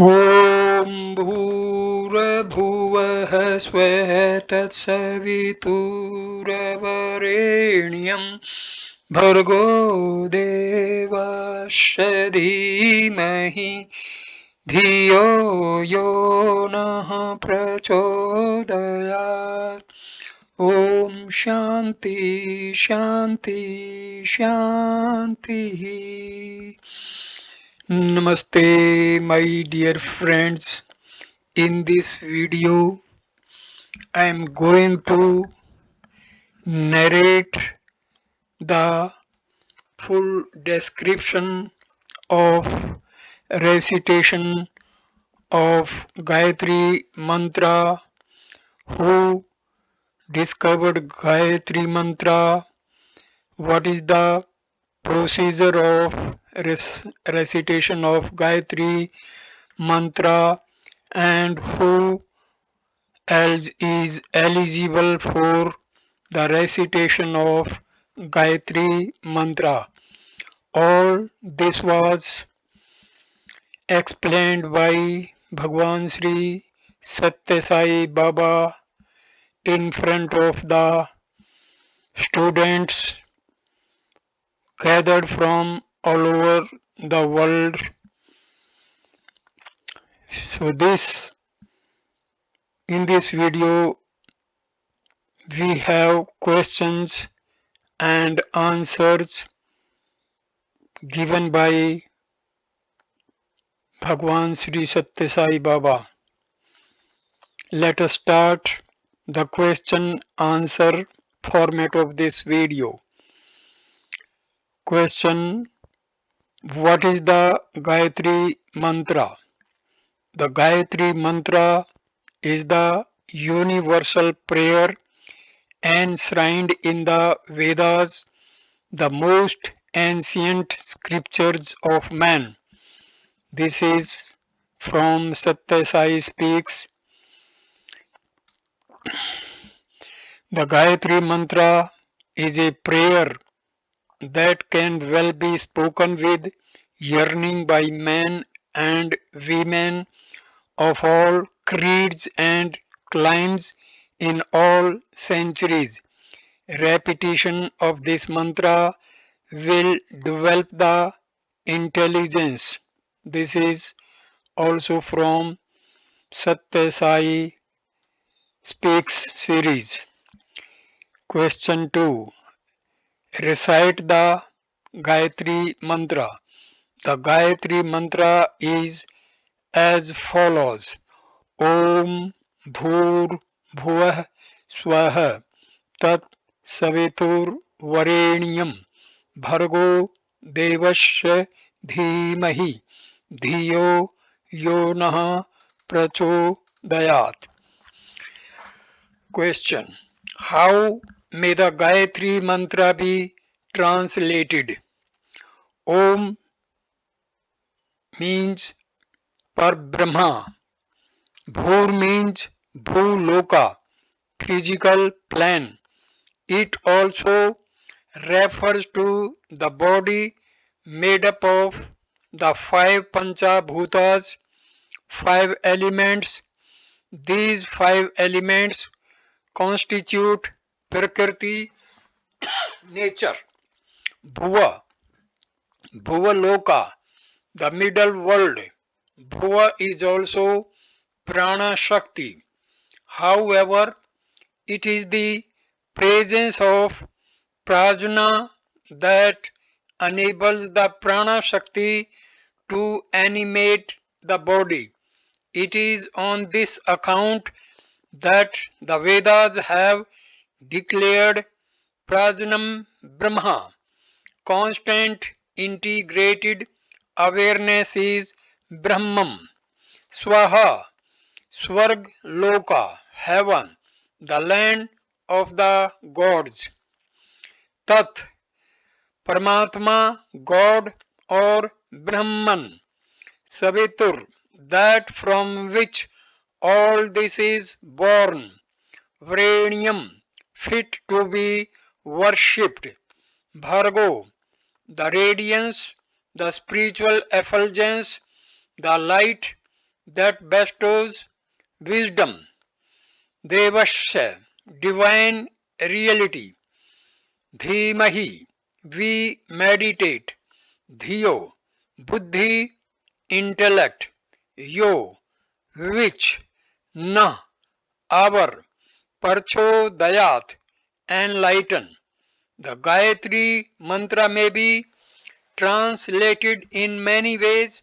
ॐ भूर्भुवः स्वः तत्सवितुर्वरेण्यं भर्गो देवस्य धीमहि धियो यो नः प्रचोदयात्। ॐ शान्ति शान्ति शान्तिः। Namaste, my dear friends. In this video, I am going to narrate the full description of recitation of Gayatri Mantra, who discovered Gayatri Mantra, what is the procedure of recitation of Gayatri Mantra, and who else is eligible for the recitation of Gayatri Mantra. All this was explained by Bhagwan Sri Satya Sai Baba in front of the students gathered from all over the world. So in this video we have questions and answers given by Bhagwan Sri Satya Sai Baba. Let us start the question answer format of this video. Question: what is the Gayatri Mantra? The Gayatri Mantra is the universal prayer enshrined in the Vedas, the most ancient scriptures of man. This is from Satya Sai Speaks. The Gayatri Mantra is a prayer that can well be spoken with yearning by men and women of all creeds and climes in all centuries. Repetition of this mantra will develop the intelligence. This is also from Satya Sai Speaks series. Question 2. Recite the Gayatri Mantra. The Gayatri Mantra is as follows: Om Bhur Bhuvah Swaha Tat Savitur Varenyam Bhargo Devasya Dhimahi Dhiyo Yo Nah Prachodayat. Question: how may the Gayatri Mantra be translated? Om means Parbrahma. Bhur means Bhuloka, physical plane. It also refers to the body made up of the five Panchabhutas, five elements. These five elements constitute Prakriti, nature, Bhuva, Bhuvaloka, the middle world. Bhuva is also Prana Shakti. However, it is the presence of prajna that enables the prana shakti to animate the body. It is on this account that the Vedas have declared prajnam brahma. Constant integrated awareness is brahman. Swaha, Swarg Loka, heaven, the land of the gods. Tat, Paramatma, God or Brahman. Savitur, that from which all this is born. Vrenium, fit to be worshipped. Bhargo, the radiance, the spiritual effulgence, the light, that bestows wisdom, Devasya, divine reality, Dhimahi, we meditate, Dhiyo, Buddhi, intellect, Yo, which, Na, our, Parchodayat, enlighten. The Gayatri mantra may be translated in many ways.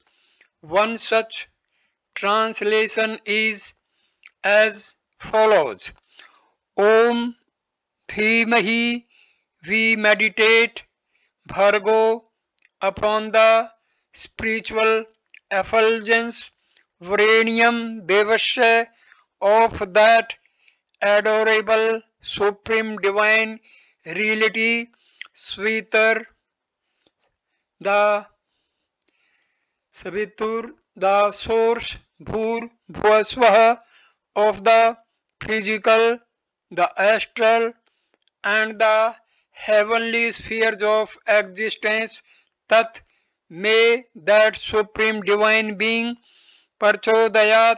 One such translation is as follows: Om Dhimahi, we meditate, Bhargo, upon the spiritual effulgence, Varanium Devasya, of that adorable supreme divine reality, Svitar, the Savitur, the source, Bhur, Bhuvasvaha, of the physical, the astral, and the heavenly spheres of existence. Tat, may that supreme divine being, Parchodayat,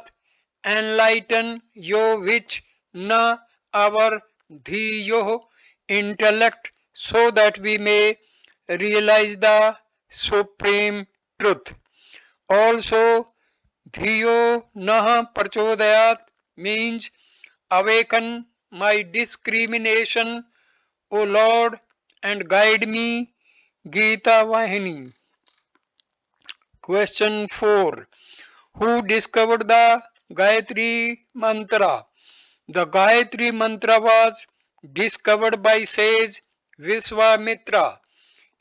enlighten yo, which na, our dhiyo, intellect, so that we may realize the supreme truth. Also, dhiyo nah parchodayat means awaken my discrimination, O Lord, and guide me. Gita Vahini. Question 4. Who discovered the Gayatri Mantra? The Gayatri Mantra was discovered by sage Vishwamitra.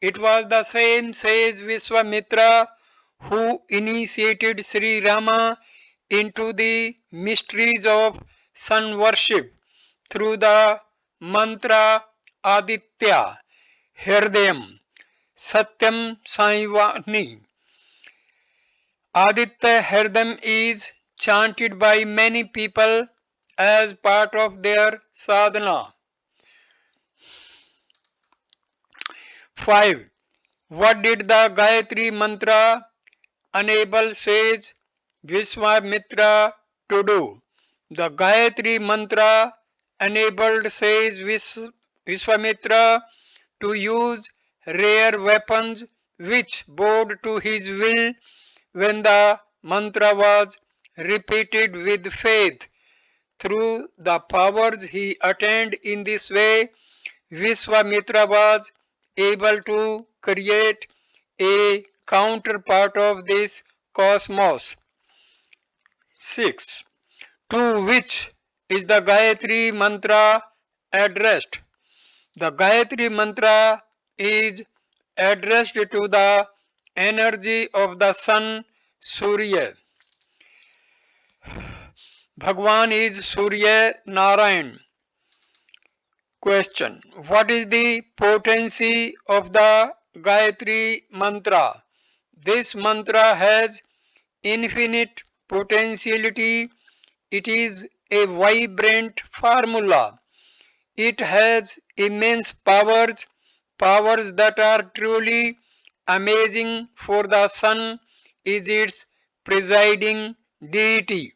It was the same sage Vishwamitra who initiated Sri Rama into the mysteries of sun worship through the mantra Aditya Hridayam Satyam Saivani. Aditya Hridayam is chanted by many people as part of their sadhana. 5. What did the Gayatri Mantra enable sage Vishwamitra to do? The Gayatri Mantra enabled sage Vishwamitra to use rare weapons which bowed to his will when the mantra was repeated with faith. Through the powers he attained in this way, Vishwamitra was able to create a counterpart of this cosmos. 6. To which is the Gayatri Mantra addressed? The Gayatri Mantra is addressed to the energy of the sun, Surya. Bhagwan is Surya Narayan. Question. What is the potency of the Gayatri Mantra? This mantra has infinite potentiality. It is a vibrant formula. It has immense powers, powers that are truly amazing, for the sun is its presiding deity.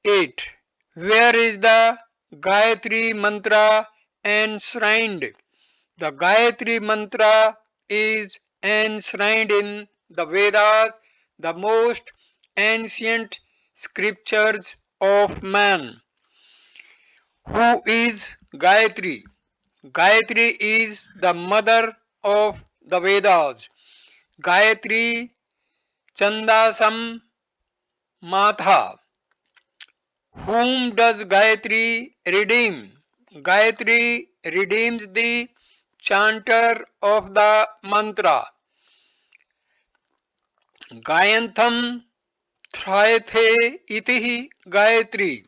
8. Where is the Gayatri Mantra enshrined? The Gayatri Mantra is enshrined in the Vedas, the most ancient scriptures of man. Who is Gayatri? Gayatri is the mother of the Vedas. Gayatri Chandasam Matha. Whom does Gayatri redeem? Gayatri redeems the chanter of the mantra. Gayantham Thrayathe iti Gayatri.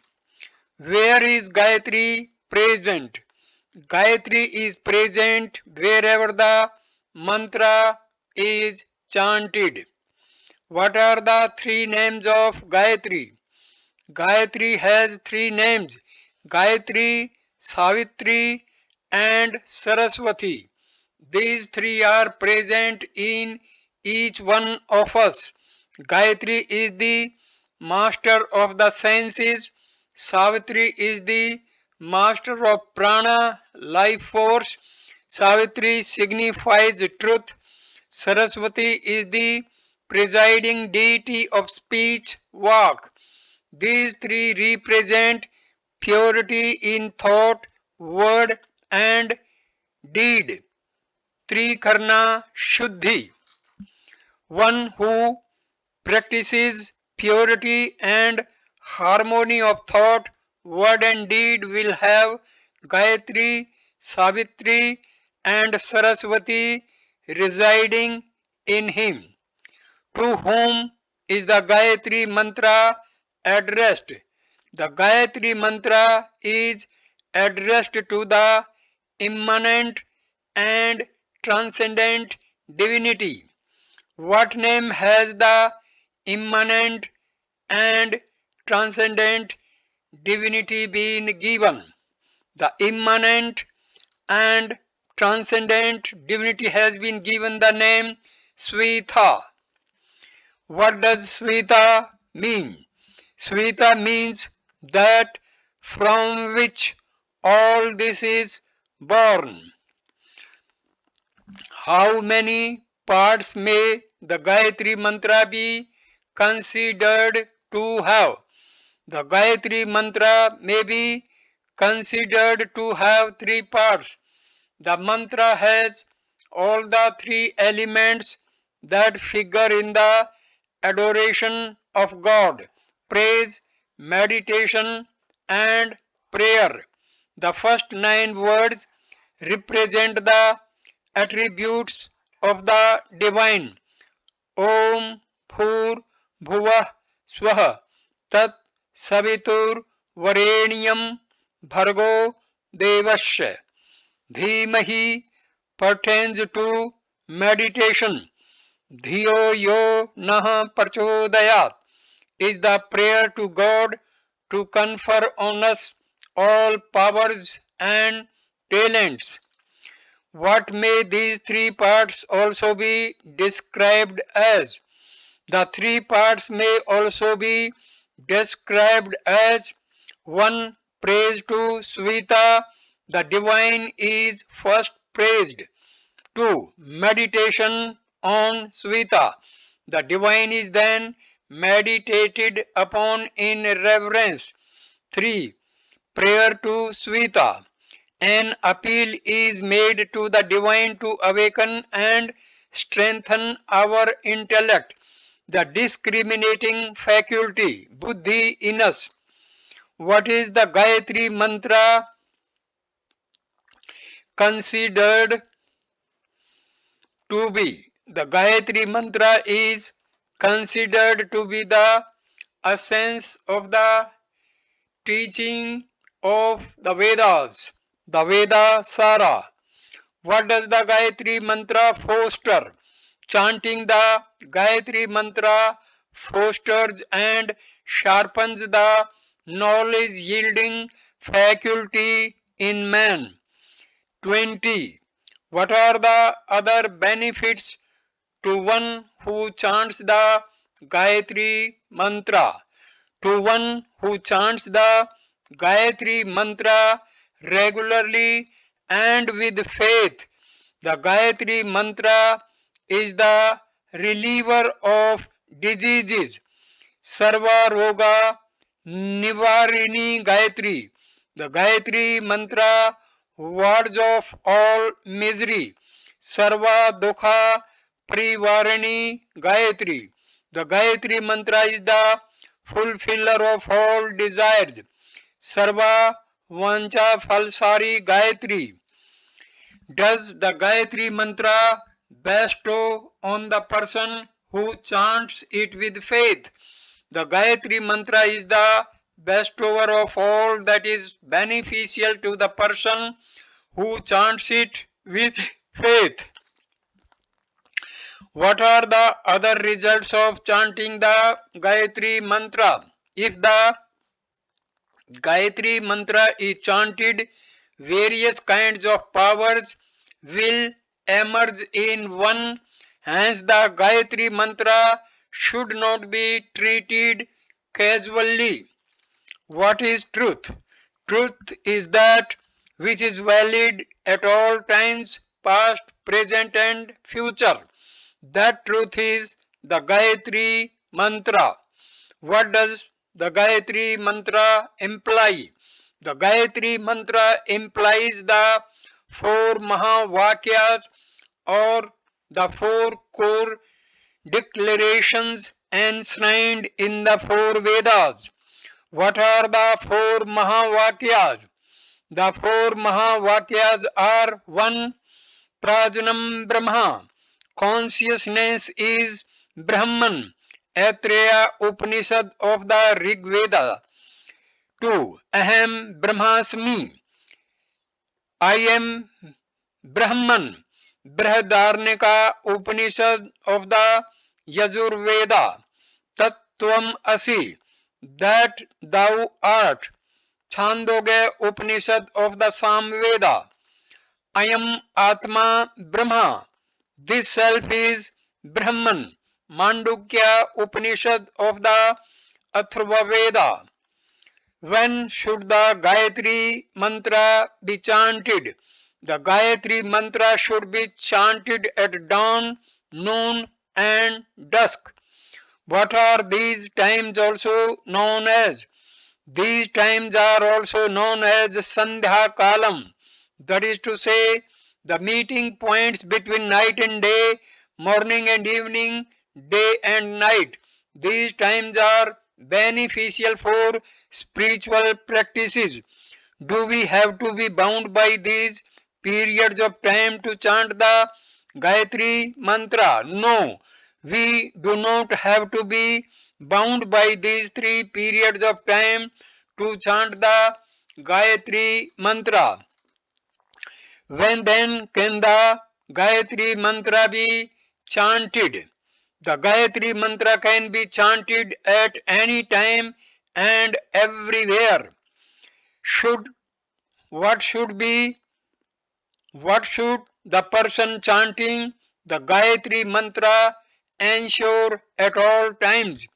Where is Gayatri present? Gayatri is present wherever the mantra is chanted. What are the three names of Gayatri? Gayatri has three names: Gayatri, Savitri, and Saraswati. These three are present in each one of us. Gayatri is the master of the senses. Savitri is the master of prana, life force. Savitri signifies truth. Saraswati is the presiding deity of speech, vak. These three represent purity in thought, word, and deed. Trikarna Shuddhi. One who practices purity and harmony of thought, word, and deed will have Gayatri, Savitri, and Saraswati residing in him. To whom is the Gayatri mantra addressed? The Gayatri mantra is addressed to the immanent and transcendent divinity. What name has the immanent and transcendent divinity been given? The immanent and transcendent divinity has been given the name Switha. What does Sweta mean? Sweta means that from which all this is born. How many parts may the Gayatri Mantra be considered to have? The Gayatri Mantra may be considered to have three parts. The mantra has all the three elements that figure in the adoration of God: praise, meditation, and prayer. The first nine words represent the attributes of the divine. Om Phur Bhuvah Swah Tat Savitur Varenyam Bhargo Devasya Dhimahi pertains to meditation. Dhiyo yo nah parchodayat is the prayer to God to confer on us all powers and talents. What may these three parts also be described as? The three parts may also be described as: 1. Praise to Svita, the divine is first praised. 2. Meditation on Svita, the divine is then meditated upon in reverence. 3. Prayer to Svita, an appeal is made to the divine to awaken and strengthen our intellect, the discriminating faculty, buddhi in us. What is the Gayatri mantra considered to be? The Gayatri mantra is considered to be the essence of the teaching of the Vedas, the Veda Sara. What does the Gayatri mantra foster? Chanting the Gayatri mantra fosters and sharpens the knowledge yielding faculty in man. 20. What are the other benefits to one who chants the Gayatri mantra? To one who chants the Gayatri mantra regularly and with faith, the Gayatri mantra is the reliever of diseases. Sarva Roga Nivarini Gayatri. The Gayatri mantra wards off all misery. Sarva Dukha Privarani Gayatri. The Gayatri mantra is the fulfiller of all desires. Sarva Vancha Falsari Gayatri. Does the Gayatri mantra bestow on the person who chants it with faith? The Gayatri mantra is the bestower of all that is beneficial to the person who chants it with faith. What are the other results of chanting the Gayatri mantra? If the Gayatri mantra is chanted, various kinds of powers will emerge in one. Hence, the Gayatri mantra should not be treated casually. What is truth? Truth is that which is valid at all times, past, present, and future. That truth is the Gayatri Mantra. What does the Gayatri Mantra imply? The Gayatri Mantra implies the four Mahavakyas or the four core declarations enshrined in the four Vedas. What are the four Mahavakyas? The four Mahavakyas are 1. Prajanam Brahma. Consciousness is Brahman. Aitreya Upanishad of the Rig Veda. 2. Aham Brahmasmi. I am Brahman. Brihadaranyaka Upanishad of the Yajurveda. Tattvam Asi. That thou art. Chandogya Upanishad of the Samveda. I am Atma Brahma. This self is Brahman. Mandukya Upanishad of the Atharva Veda. When should the Gayatri Mantra be chanted? The Gayatri Mantra should be chanted at dawn, noon, and dusk. What are these times also known as? These times are also known as Sandhya Kalam. That is to say, the meeting points between night and day, morning and evening, day and night. These times are beneficial for spiritual practices. Do we have to be bound by these periods of time to chant the Gayatri Mantra? No, we do not have to be bound by these 3 periods of time to chant the Gayatri Mantra. When then can the Gayatri Mantra be chanted? The Gayatri Mantra can be chanted at any time and everywhere. Should what should be what should the person chanting the Gayatri Mantra ensure at all times?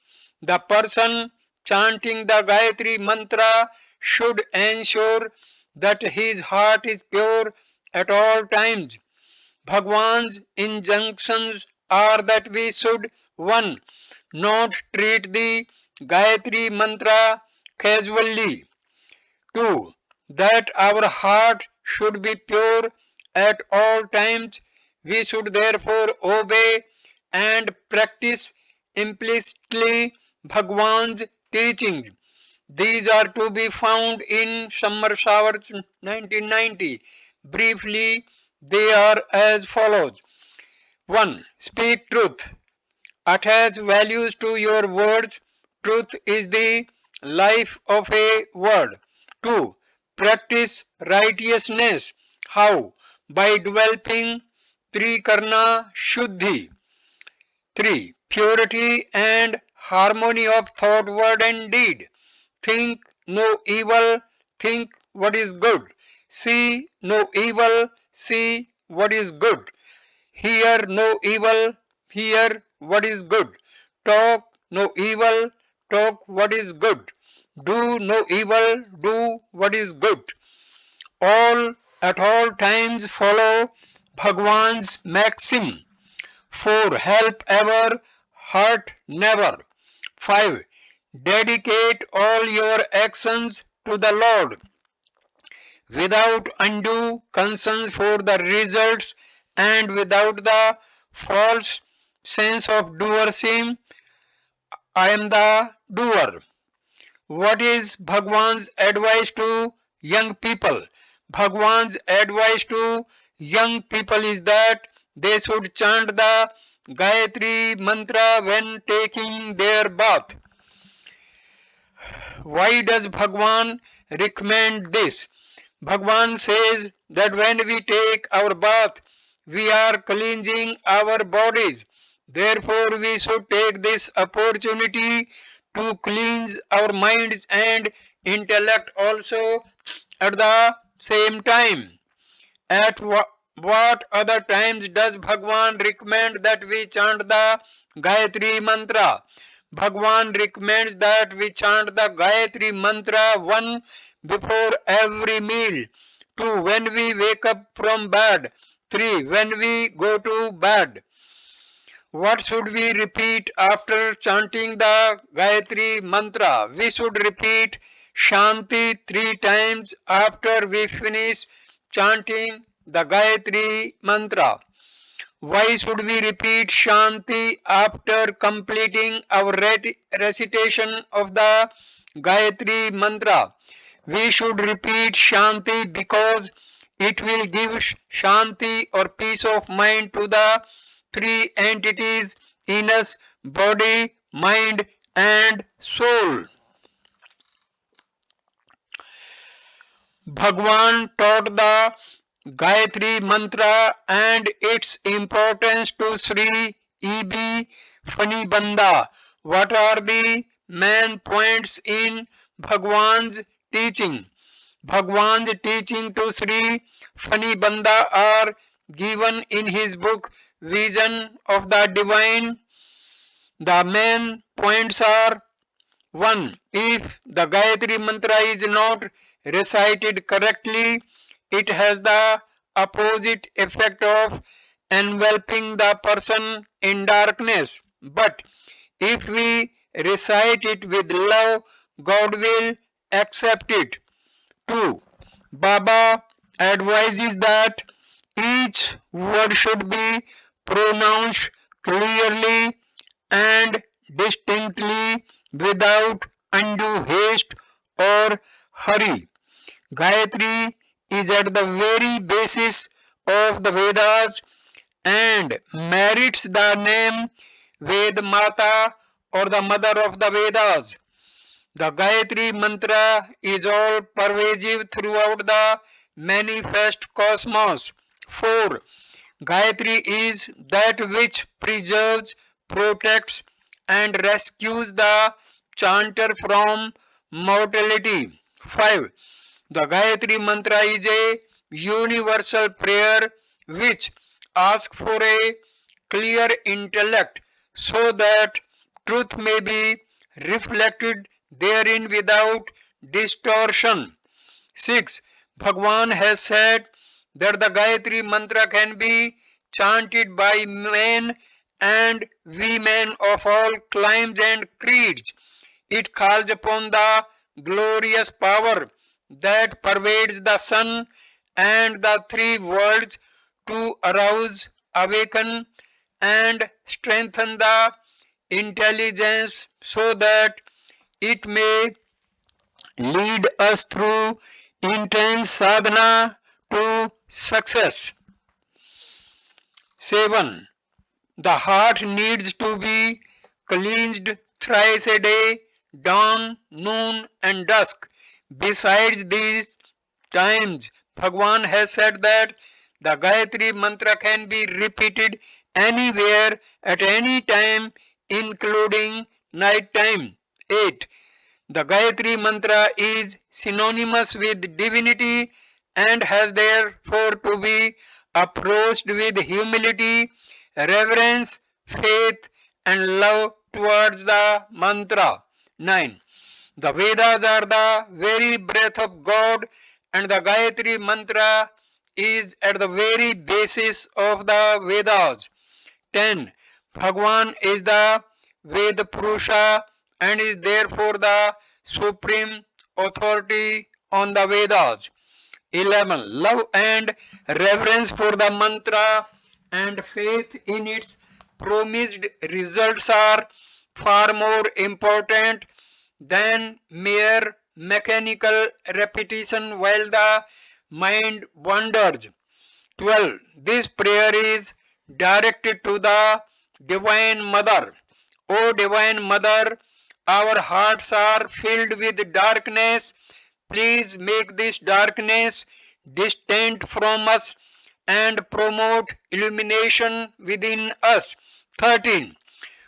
The person chanting the Gayatri Mantra should ensure that his heart is pure at all times. Bhagwan's injunctions are that we should 1. Not treat the Gayatri Mantra casually. 2. That our heart should be pure at all times. We should therefore obey and practice implicitly Bhagwan's teachings. These are to be found in Summer Showers 1990. Briefly, they are as follows. 1. Speak truth. Attach values to your words. Truth is the life of a word. 2. Practice righteousness. How? By developing Trikarna Shuddhi. 3. Purity and harmony of thought, word and deed. Think no evil, think what is good. See no evil, see what is good. Hear no evil, hear what is good. Talk no evil, talk what is good. Do no evil, do what is good. All at all times follow Bhagwan's maxim. 4. Help ever, hurt never. 5. Dedicate all your actions to the Lord without undue concern for the results and without the false sense of doership. I am the doer. What is Bhagwan's advice to young people? Bhagwan's advice to young people is that they should chant the Gayatri Mantra when taking their bath. Why does Bhagwan recommend this? Bhagwan says that when we take our bath, we are cleansing our bodies. Therefore, we should take this opportunity to cleanse our minds and intellect also at the same time. At what other times does Bhagwan recommend that we chant the Gayatri Mantra? Bhagwan recommends that we chant the Gayatri mantra 1 before every meal, 2 when we wake up from bed, 3 when we go to bed. What should we repeat after chanting the Gayatri mantra? We should repeat Shanti 3 times after we finish chanting the Gayatri mantra. Why should we repeat Shanti after completing our recitation of the Gayatri mantra? We should repeat Shanti because it will give Shanti or peace of mind to the three entities in us: body, mind, and soul. Bhagwan taught the Gayatri mantra and its importance to Sri E.B. Fanibanda. What are the main points in Bhagwan's teaching? Bhagwan's teaching to Sri Fanibanda are given in his book Vision of the Divine. The main points are: 1. If the Gayatri mantra is not recited correctly, it has the opposite effect of enveloping the person in darkness. But if we recite it with love, God will accept it. 2. Baba advises that each word should be pronounced clearly and distinctly without undue haste or hurry. Gayatri is at the very basis of the Vedas and merits the name Ved Mata or the mother of the Vedas. The Gayatri mantra is all pervasive throughout the manifest cosmos. 4. Gayatri is that which preserves, protects, and rescues the chanter from mortality. 5. The Gayatri mantra is a universal prayer which asks for a clear intellect so that truth may be reflected therein without distortion. 6. Bhagwan has said that the Gayatri mantra can be chanted by men and women of all climes and creeds. It calls upon the glorious power that pervades the sun and the three worlds to arouse, awaken, and strengthen the intelligence so that it may lead us through intense sadhana to success. 7. The heart needs to be cleansed thrice a day, dawn, noon, and dusk. Besides these times, Bhagwan has said that the Gayatri mantra can be repeated anywhere at any time, including night time. 8. The Gayatri mantra is synonymous with divinity and has therefore to be approached with humility, reverence, faith, and love towards the mantra. 9. The Vedas are the very breath of God, and the Gayatri mantra is at the very basis of the Vedas. 10. Bhagwan is the Ved Purusha and is therefore the supreme authority on the Vedas. 11. Love and reverence for the mantra and faith in its promised results are far more important than mere mechanical repetition while the mind wanders. 12. This prayer is directed to the Divine Mother. O Divine Mother, our hearts are filled with darkness. Please make this darkness distant from us and promote illumination within us. 13.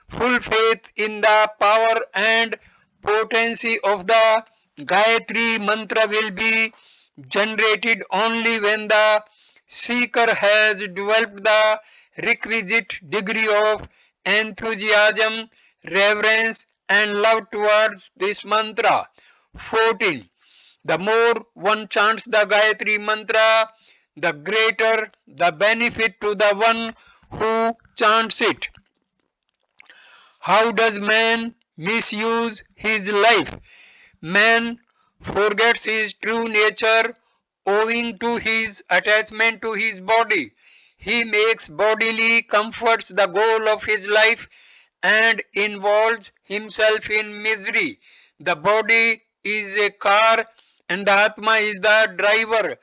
Full faith in the power and potency of the Gayatri mantra will be generated only when the seeker has developed the requisite degree of enthusiasm, reverence, and love towards this mantra. 14. The more one chants the Gayatri mantra, the greater the benefit to the one who chants it. How does man misuse his life? Man forgets his true nature owing to his attachment to his body. He makes bodily comforts the goal of his life and involves himself in misery. The body is a car and the Atma is the driver.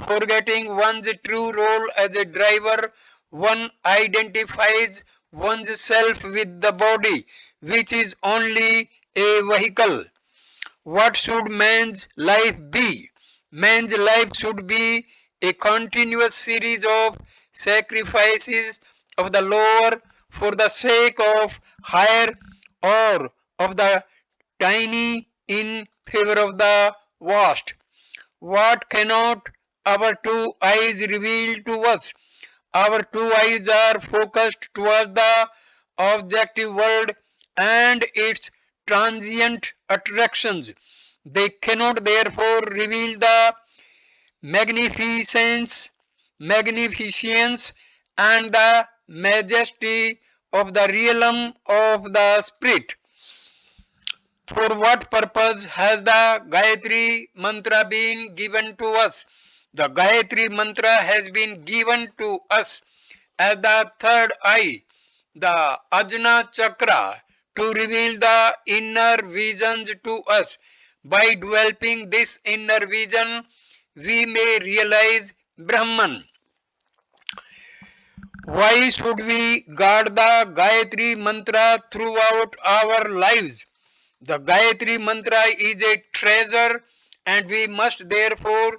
Forgetting one's true role as a driver, one identifies one's self with the body, which is only a vehicle. What should man's life be? Man's life should be a continuous series of sacrifices of the lower for the sake of higher, or of the tiny in favor of the vast. What cannot our two eyes reveal to us? Our two eyes are focused towards the objective world and its transient attractions. They cannot therefore reveal the magnificence and the majesty of the realm of the spirit. For what purpose has the Gayatri mantra been given to us? The Gayatri mantra has been given to us as the third eye, the Ajna Chakra, to reveal the inner visions to us. By developing this inner vision, we may realize Brahman. Why should we guard the Gayatri mantra throughout our lives? The Gayatri mantra is a treasure and we must therefore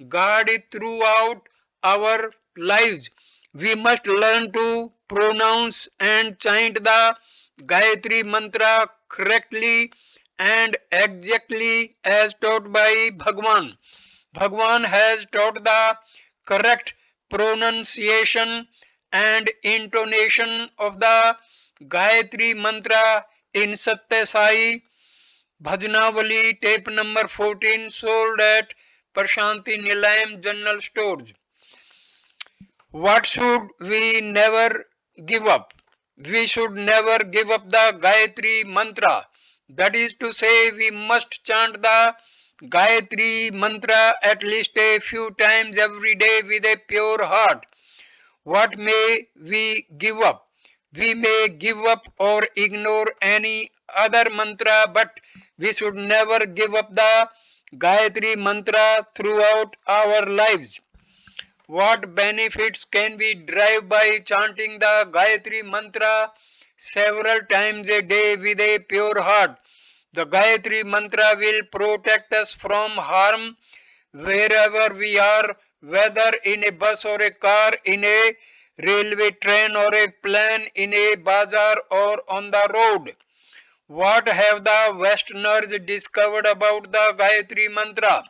guard it throughout our lives. We must learn to pronounce and chant the Gayatri mantra correctly and exactly as taught by Bhagwan. Bhagwan has taught the correct pronunciation and intonation of the Gayatri mantra in Satya Sai Bhajanavali tape number 14 sold at Prashanti Nilayam General Stores. What should we never give up? We should never give up the Gayatri mantra. That is to say, we must chant the Gayatri mantra at least a few times every day with a pure heart. What may we give up? We may give up or ignore any other mantra, but we should never give up the Gayatri mantra throughout our lives. What benefits can we derive by chanting the Gayatri mantra several times a day with a pure heart? The Gayatri mantra will protect us from harm wherever we are, whether in a bus or a car, in a railway train or a plane, in a bazaar or on the road. What have the Westerners discovered about the Gayatri mantra?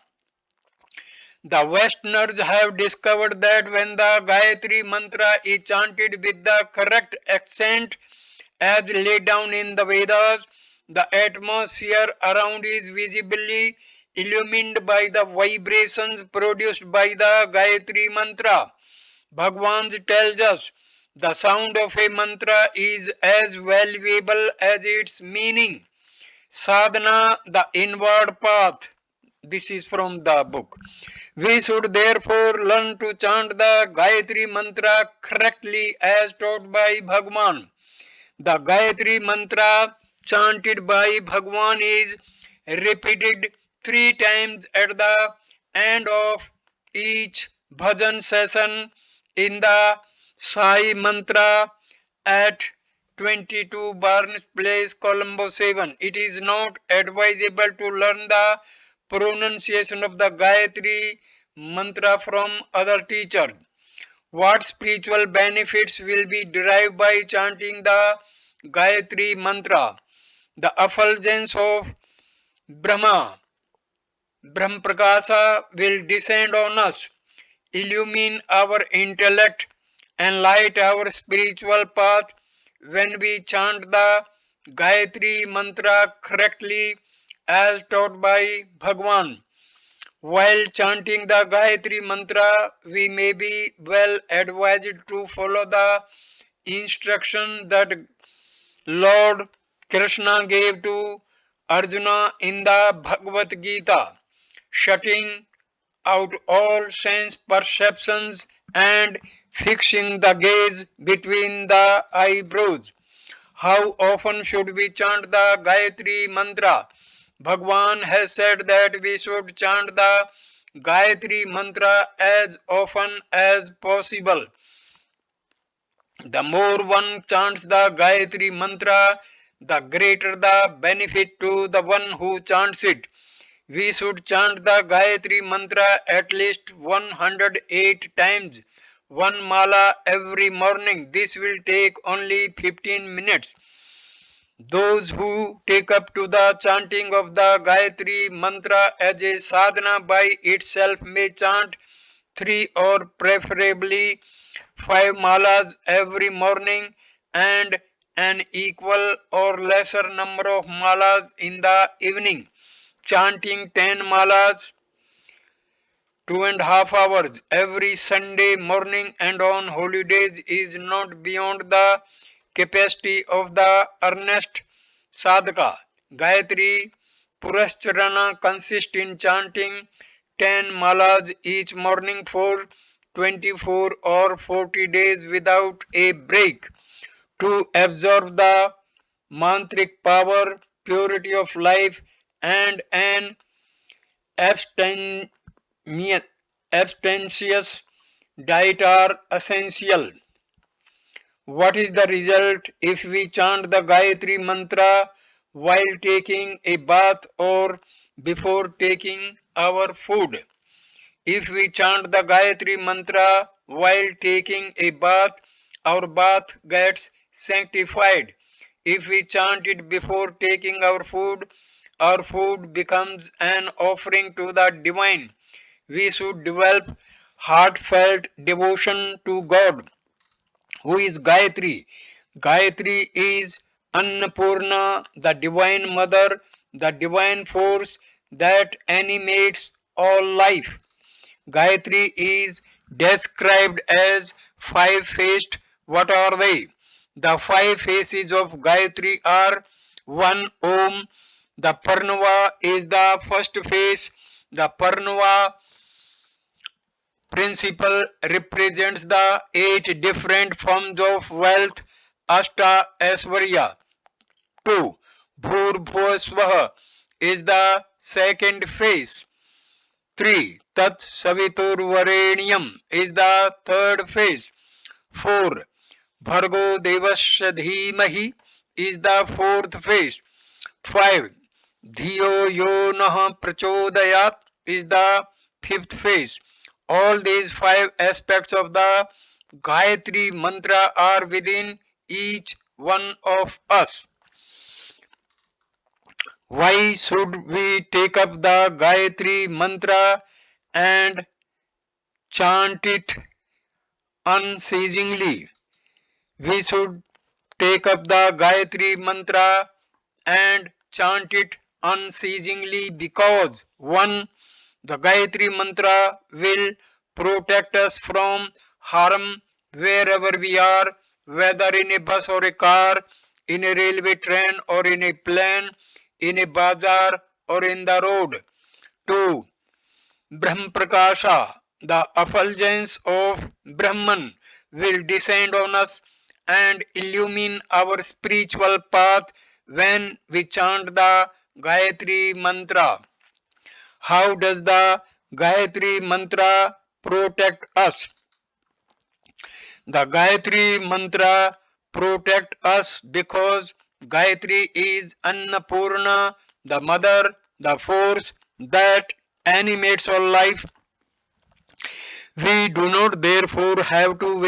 The Westerners have discovered that when the Gayatri mantra is chanted with the correct accent as laid down in the Vedas, the atmosphere around is visibly illumined by the vibrations produced by the Gayatri mantra. Bhagwan tells us the sound of a mantra is as valuable as its meaning. Sadhana, the inward path. This is from the book. We should therefore learn to chant the Gayatri mantra correctly as taught by Bhagwan. The Gayatri mantra chanted by Bhagwan is repeated 3 times at the end of each bhajan session in the Sai mantra at 22 Barnes Place, Colombo 7. It is not advisable to learn the pronunciation of the Gayatri mantra from other teachers. What spiritual benefits will be derived by chanting the Gayatri mantra? The effulgence of Brahma, Brahmprakasa will descend on us, illumine our intellect, and light our spiritual path when we chant the Gayatri mantra correctly as taught by Bhagwan. While chanting the Gayatri mantra, we may be well advised to follow the instruction that Lord Krishna gave to Arjuna in the Bhagavad Gita, shutting out all sense perceptions and fixing the gaze between the eyebrows. How often should we chant the Gayatri mantra? Bhagwan has said that we should chant the Gayatri mantra as often as possible. The more one chants the Gayatri mantra, the greater the benefit to the one who chants it. We should chant the Gayatri mantra at least 108 times, one mala every morning. This will take only 15 minutes. Those who take up to the chanting of the Gayatri mantra as a sadhana by itself may chant 3 or preferably 5 malas every morning and an equal or lesser number of malas in the evening. Chanting 10 malas 2.5 hours every Sunday morning and on holidays is not beyond the capacity of the earnest sadhaka. Gayatri Purascharana consists in chanting 10 malas each morning for 24 or 40 days without a break to absorb the mantric power, purity of life, and an abstain abstemious diet are essential. What is the result if we chant the Gayatri mantra while taking a bath or before taking our food? If we chant the Gayatri mantra while taking a bath, our bath gets sanctified. If we chant it before taking our food becomes an offering to the divine. We should develop heartfelt devotion to God, who is Gayatri. Gayatri is Annapurna, the divine mother, the divine force that animates all life. Gayatri is described as five-faced. What are they? The five faces of Gayatri are 1. Om. The Parnava is the first face. The Parnava principle represents the 8 different forms of wealth, Ashta Aishwarya. 2. Bhurbhuvasvaha is the second phase. 3. Tat Saviturvarenyam is the third phase. 4. Bhargo Devasya Dhimahi is the fourth phase. 5. Dhiyo Yo Nah Prachodayat is the fifth phase. All these 5 aspects of the Gayatri mantra are within each one of us. Why should we take up the Gayatri mantra and chant it unceasingly? We should take up the Gayatri mantra and chant it unceasingly because 1. The Gayatri mantra will protect us from harm wherever we are, whether in a bus or a car, in a railway train or in a plane, in a bazaar or in the road. 2. Brahmprakasha, the effulgence of Brahman, will descend on us and illumine our spiritual path when we chant the Gayatri mantra. How does the Gayatri mantra protect us? The Gayatri mantra protect us because Gayatri is Annapurna, the mother, the force that animates all life. We do not therefore have to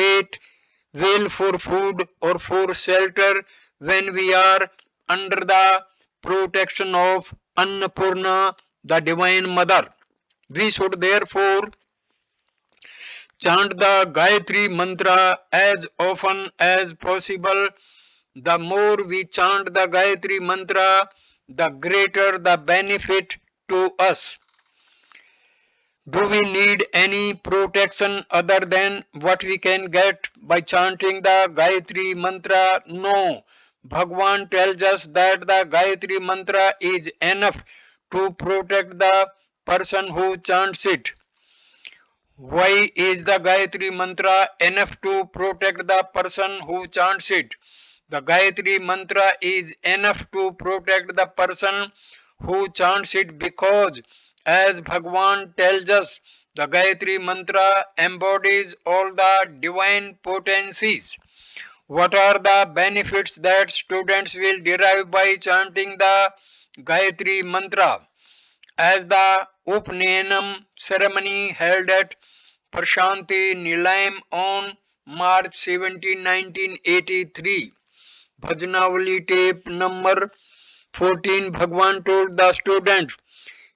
wail for food or for shelter when we are under the protection of Annapurna, the Divine Mother. We should therefore chant the Gayatri mantra as often as possible The more we chant the Gayatri Mantra, the greater the benefit to us. Do we need any protection other than what we can get by chanting the Gayatri Mantra? No. Bhagwan tells us that the Gayatri Mantra is enough to protect the person who chants it. Why is the Gayatri Mantra enough to protect the person who chants it? The Gayatri Mantra is enough to protect the person who chants it because, as Bhagwan tells us, the Gayatri Mantra embodies all the divine potencies. What are the benefits that students will derive by chanting the Gayatri Mantra? As the Upnayanam ceremony held at Prashanti Nilayam on March 17, 1983, Bhajanavali tape number 14, Bhagwan told the students,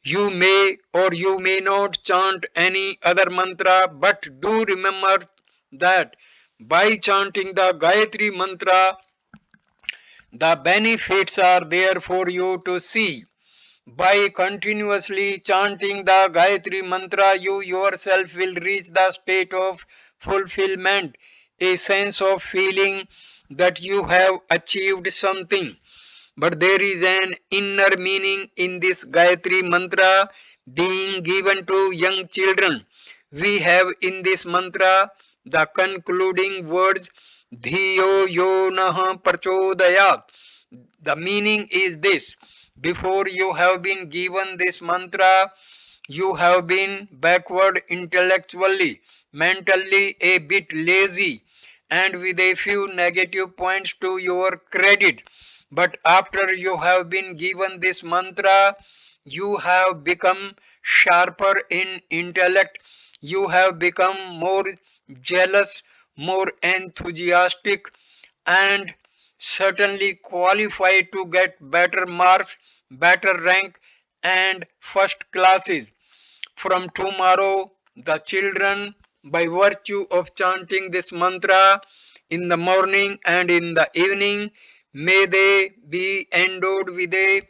you may or you may not chant any other mantra, but do remember that by chanting the Gayatri Mantra, the benefits are there for you to see. By continuously chanting the Gayatri Mantra, you yourself will reach the state of fulfillment, a sense of feeling that you have achieved something. But there is an inner meaning in this Gayatri Mantra being given to young children. We have in this mantra the concluding words Dhiyo yo nah prachodayat. The meaning is this: before you have been given this mantra, you have been backward intellectually, mentally a bit lazy, and with a few negative points to your credit. But after you have been given this mantra, you have become sharper in intellect, you have become more jealous, more enthusiastic, and certainly qualified to get better marks, better rank, and first classes. From tomorrow, the children, by virtue of chanting this mantra in the morning and in the evening, may they be endowed with a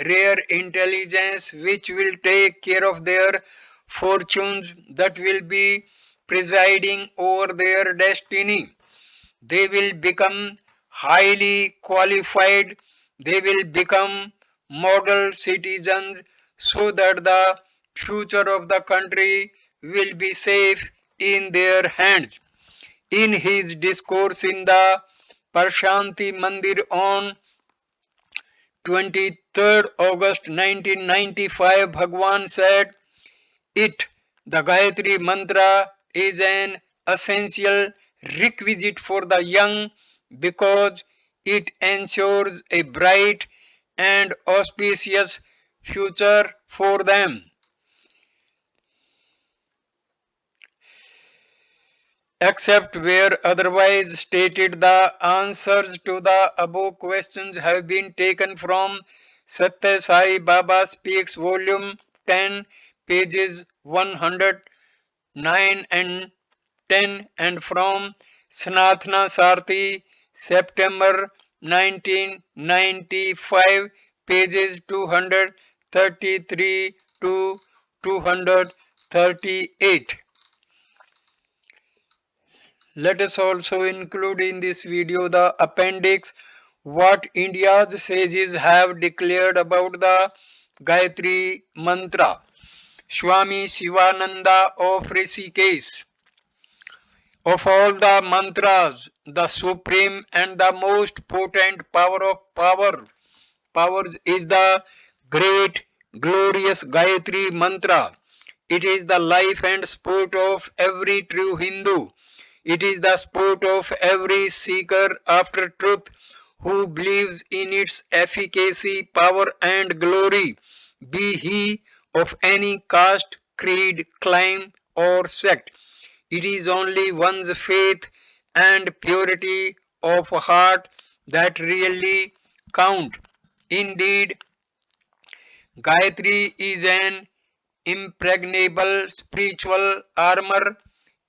rare intelligence which will take care of their fortunes, that will be presiding over their destiny. They will become highly qualified, they will become model citizens so that the future of the country will be safe in their hands. In his discourse in the Prashanti Mandir on 23rd August 1995, Bhagwan said, it, the Gayatri Mantra, is an essential requisite for the young because it ensures a bright and auspicious future for them. Except where otherwise stated, the answers to the above questions have been taken from Satya Sai Baba Speaks, Volume 10, pages 109 and 10, and from Sanatana Sarthi, September 1995, pages 233 to 238. Let us also include in this video the appendix what India's sages have declared about the Gayatri Mantra. Swami Shivananda of Rishikesh: of all the mantras, the supreme and the most potent power of powers is the great, glorious Gayatri Mantra. It is the life and sport of every true Hindu. It is the sport of every seeker after truth who believes in its efficacy, power, and glory, be he of any caste, creed, clime, or sect. It is only one's faith and purity of heart that really count. Indeed, Gayatri is an impregnable spiritual armor,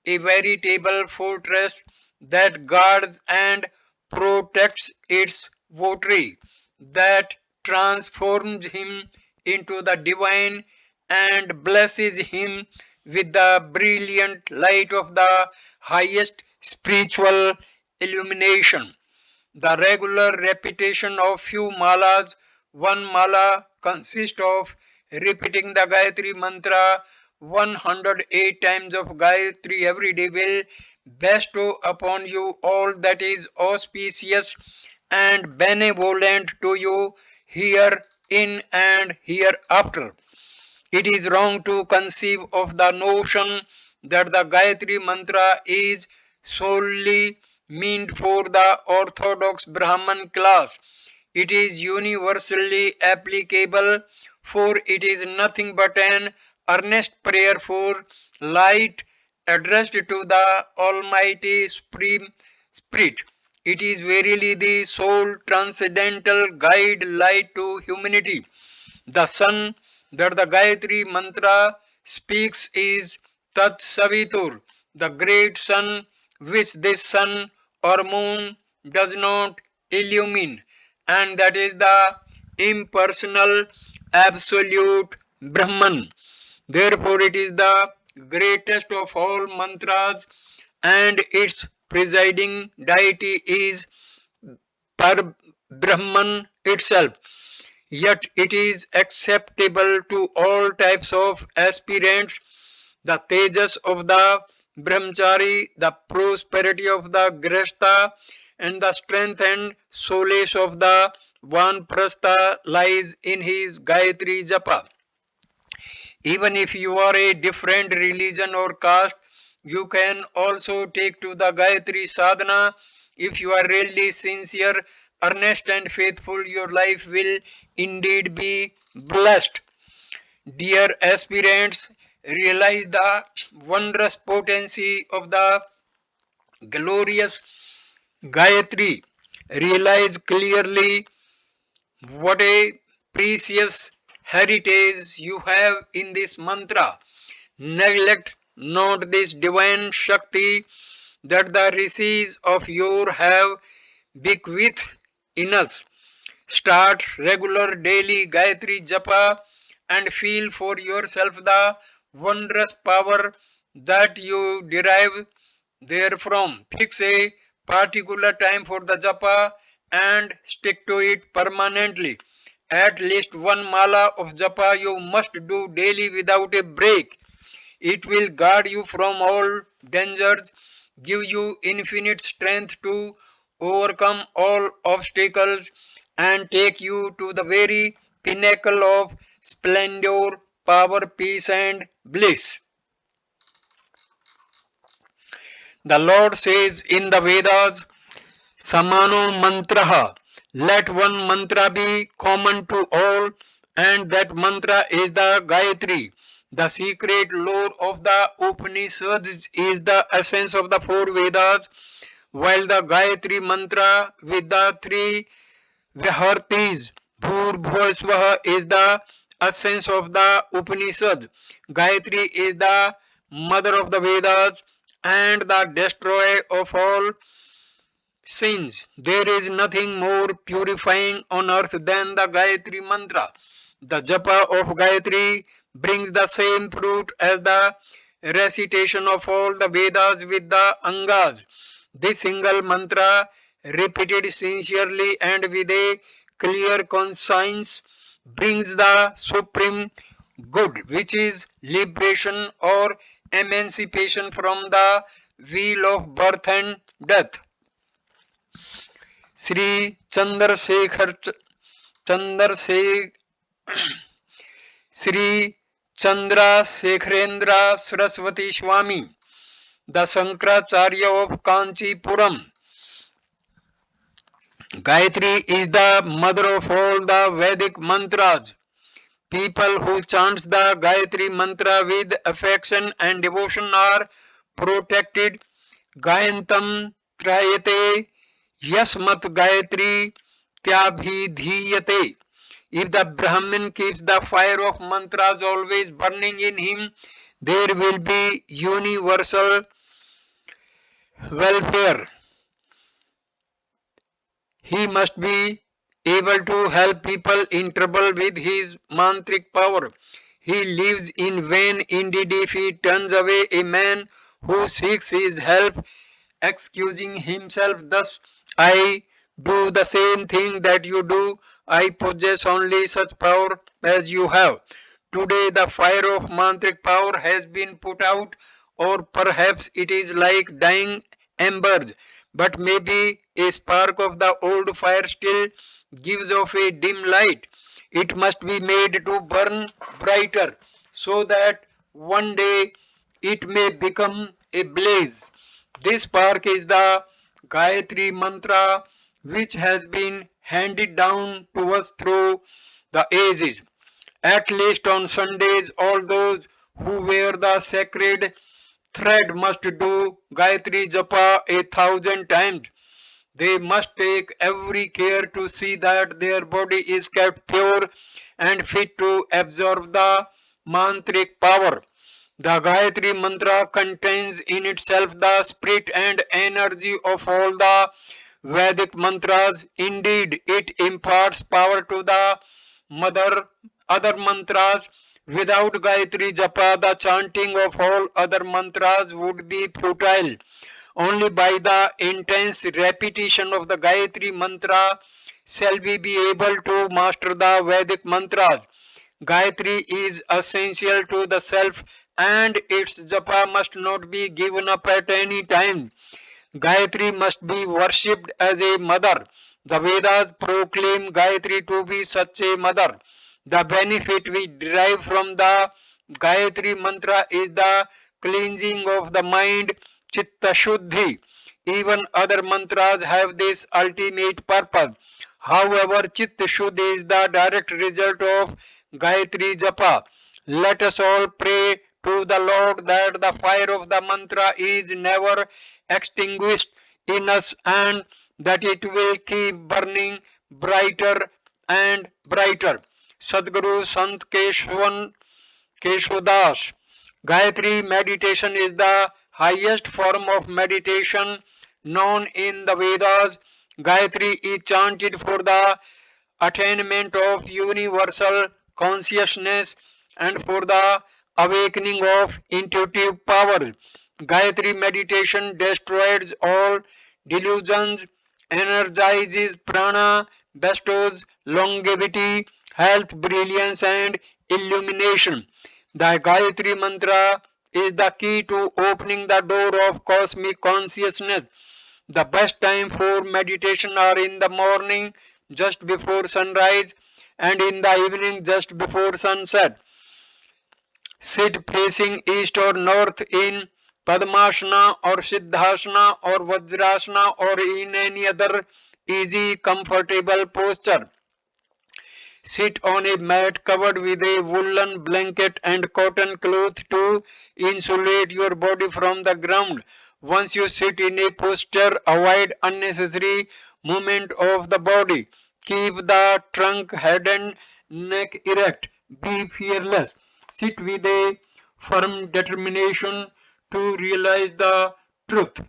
a veritable fortress that guards and protects its votary, that transforms him into the divine and blesses him with the brilliant light of the highest spiritual illumination. The regular repetition of few malas, one mala consists of repeating the Gayatri mantra 108 times of Gayatri every day will bestow upon you all that is auspicious and benevolent to you herein and hereafter. It is wrong to conceive of the notion that the Gayatri mantra is solely meant for the orthodox Brahman class. It is universally applicable, for it is nothing but an earnest prayer for light addressed to the Almighty Supreme Spirit. It is verily the sole transcendental guide light to humanity. The sun that the Gayatri mantra speaks is Tat Savitur, the great sun which this sun or moon does not illumine, and that is the impersonal absolute Brahman. Therefore, it is the greatest of all mantras, and its presiding deity is Par Brahman itself. Yet it is acceptable to all types of aspirants, the tejas of the brahmachari, the prosperity of the grihastha, and the strength and solace of the vanprastha lies in his Gayatri Japa. Even if you are a different religion or caste, you can also take to the Gayatri sadhana. If you are really sincere, earnest, and faithful, your life will indeed be blessed. Dear aspirants, realize the wondrous potency of the glorious Gayatri. Realize clearly what a precious heritage you have in this mantra. Neglect not this divine Shakti that the rishis of yore have bequeathed in us. Start regular daily Gayatri Japa and feel for yourself the wondrous power that you derive therefrom. Fix a particular time for the Japa and stick to it permanently. At least one mala of Japa you must do daily without a break. It will guard you from all dangers, give you infinite strength to overcome all obstacles, and take you to the very pinnacle of splendor, power, peace, and bliss. The Lord says in the Vedas, Samano mantraha. Let one mantra be common to all, and that mantra is the Gayatri. The secret lore of the Upanishads is the essence of the four Vedas, while the Gayatri mantra with the three Vihartis, Bhurbhuvasvaha, is the essence of the Upanishad. Gayatri is the mother of the Vedas and the destroyer of all sins. There is nothing more purifying on earth than the Gayatri mantra. The japa of Gayatri brings the same fruit as the recitation of all the Vedas with the Angas. This single mantra, repeated sincerely and with a clear conscience, brings the supreme good, which is liberation or emancipation from the wheel of birth and death. Sri Chandrasekhar Chandrasekhar Sri Chandrasekharendra Saraswati Swami, the Shankaracharya of Kanchipuram. Gayatri is the mother of all the Vedic mantras. People who chant the Gayatri mantra with affection and devotion are protected. Gayantam Trayate Yasmat Gayatri Tyabhidhiyate. If the Brahmin keeps the fire of mantras always burning in him, there will be universal welfare. He must be able to help people in trouble with his mantric power. He lives in vain indeed if he turns away a man who seeks his help, excusing himself thus: I do the same thing that you do. I possess only such power as you have. Today the fire of mantric power has been put out, or perhaps it is like dying embers, but maybe a spark of the old fire still gives off a dim light. It must be made to burn brighter so that one day it may become a blaze. This spark is the Gayatri Mantra, which has been handed down to us through the ages. At least on Sundays, all those who wear the sacred thread must do Gayatri Japa 1,000 times. They must take every care to see that their body is kept pure and fit to absorb the mantric power. The Gayatri Mantra contains in itself the spirit and energy of all the Vedic mantras. Indeed, it imparts power to the mother other mantras. Without Gayatri Japa, the chanting of all other mantras would be futile. Only by the intense repetition of the Gayatri Mantra shall we be able to master the Vedic mantras. Gayatri is essential to the self and its japa must not be given up at any time. Gayatri must be worshipped as a mother. The Vedas proclaim Gayatri to be such a mother. The benefit we derive from the Gayatri mantra is the cleansing of the mind, chitta shuddhi. Even other mantras have this ultimate purpose. However, chitta shuddhi is the direct result of Gayatri japa. Let us all pray to the Lord that the fire of the mantra is never extinguished in us and that it will keep burning brighter and brighter. Sadguru Sant Keshwadas. Gayatri meditation is the highest form of meditation known in the Vedas. Gayatri is chanted for the attainment of universal consciousness and for the awakening of intuitive powers. Gayatri meditation destroys all delusions, energizes prana, bestows longevity, health, brilliance, and illumination. The Gayatri mantra is the key to opening the door of cosmic consciousness. The best time for meditation are in the morning just before sunrise and in the evening just before sunset. Sit facing east or north in Padmasana or Siddhasana or Vajrasana or in any other easy comfortable posture. Sit on a mat covered with a woolen blanket and cotton cloth to insulate your body from the ground. Once you sit in a posture, avoid unnecessary movement of the body. Keep the trunk, head, and neck erect. Be fearless. Sit with a firm determination to realize the truth.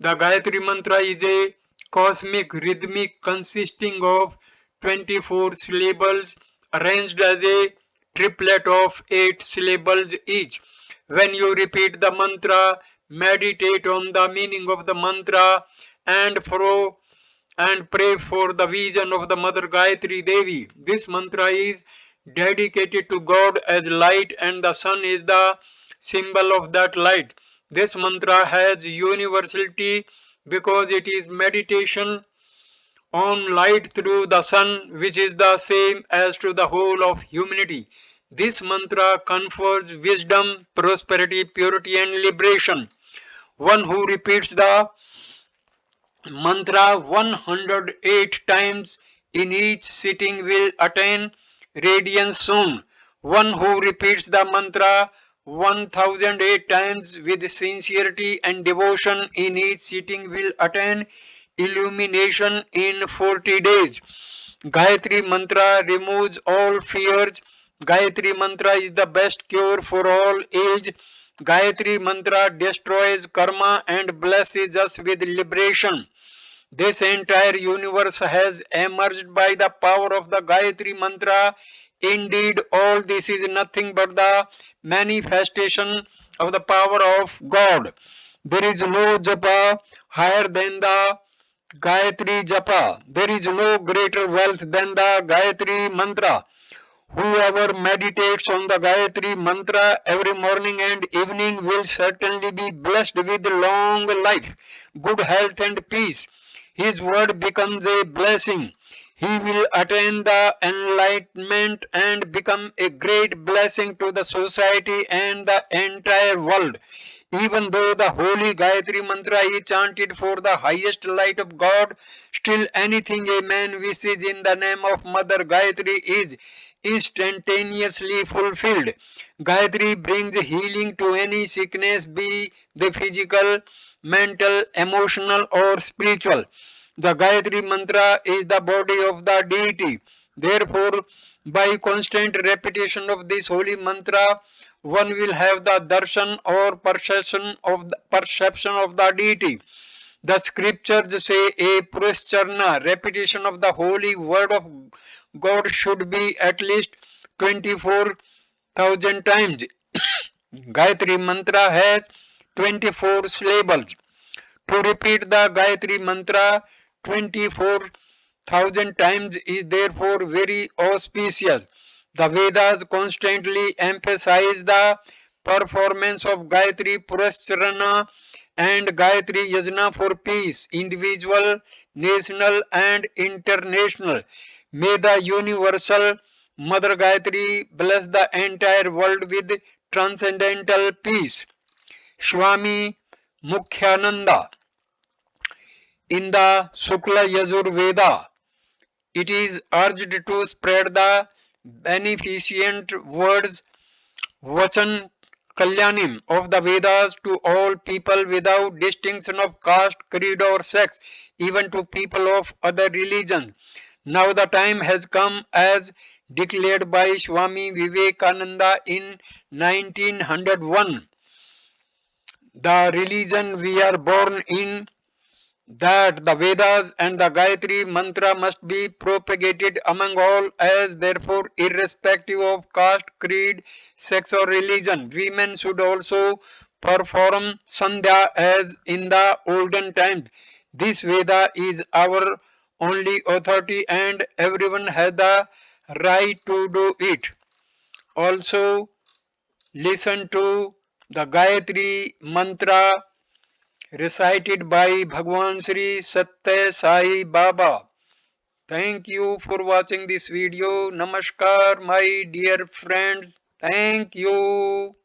The Gayatri Mantra is a cosmic rhythmic consisting of 24 syllables arranged as a triplet of 8 syllables each. When you repeat the mantra, meditate on the meaning of the mantra and pray for the vision of the Mother Gayatri Devi. This mantra is dedicated to God as light and the sun is the symbol of that light. This mantra has universality because it is meditation on light through the sun, which is the same as to the whole of humanity. This mantra confers wisdom, prosperity, purity, and liberation. One who repeats the mantra 108 times in each sitting will attain radiance soon. One who repeats the mantra 1008 times with sincerity and devotion in each sitting will attain illumination in 40 days. Gayatri Mantra removes all fears. Gayatri Mantra is the best cure for all ills. Gayatri Mantra destroys karma and blesses us with liberation. This entire universe has emerged by the power of the Gayatri Mantra. Indeed, all this is nothing but the manifestation of the power of God. There is no japa higher than the Gayatri Japa. There is no greater wealth than the Gayatri Mantra. Whoever meditates on the Gayatri Mantra every morning and evening will certainly be blessed with long life, good health, and peace. His word becomes a blessing. He will attain the enlightenment and become a great blessing to the society and the entire world. Even though the holy Gayatri Mantra is chanted for the highest light of God, still anything a man wishes in the name of Mother Gayatri is instantaneously fulfilled. Gayatri brings healing to any sickness, be they physical, mental, emotional, or spiritual. The Gayatri Mantra is the body of the deity. Therefore, by constant repetition of this holy mantra, one will have the darshan or perception of the deity. The scriptures say a puruscharna, repetition of the holy word of God, should be at least 24,000 times. Gayatri Mantra has 24 syllables. To repeat the Gayatri Mantra 24,000 times is therefore very auspicious. The Vedas constantly emphasize the performance of Gayatri Purascharana and Gayatri Yajna for peace, individual, national, and international. May the universal Mother Gayatri bless the entire world with transcendental peace. Swami Mukhyananda. In the Shukla Yajur Veda, it is urged to spread the beneficent words Vachan Kalyanim of the Vedas to all people without distinction of caste, creed, or sex, even to people of other religions. Now the time has come, as declared by Swami Vivekananda in 1901. The religion we are born in, that the Vedas and the Gayatri Mantra must be propagated among all, as therefore, irrespective of caste, creed, sex, or religion, women should also perform Sandhya as in the olden times. This Veda is our only authority, and everyone has the right to do it. Also, listen to the Gayatri Mantra recited by Bhagwan Sri Satya Sai Baba. Thank you for watching this video. Namaskar, my dear friends. Thank you.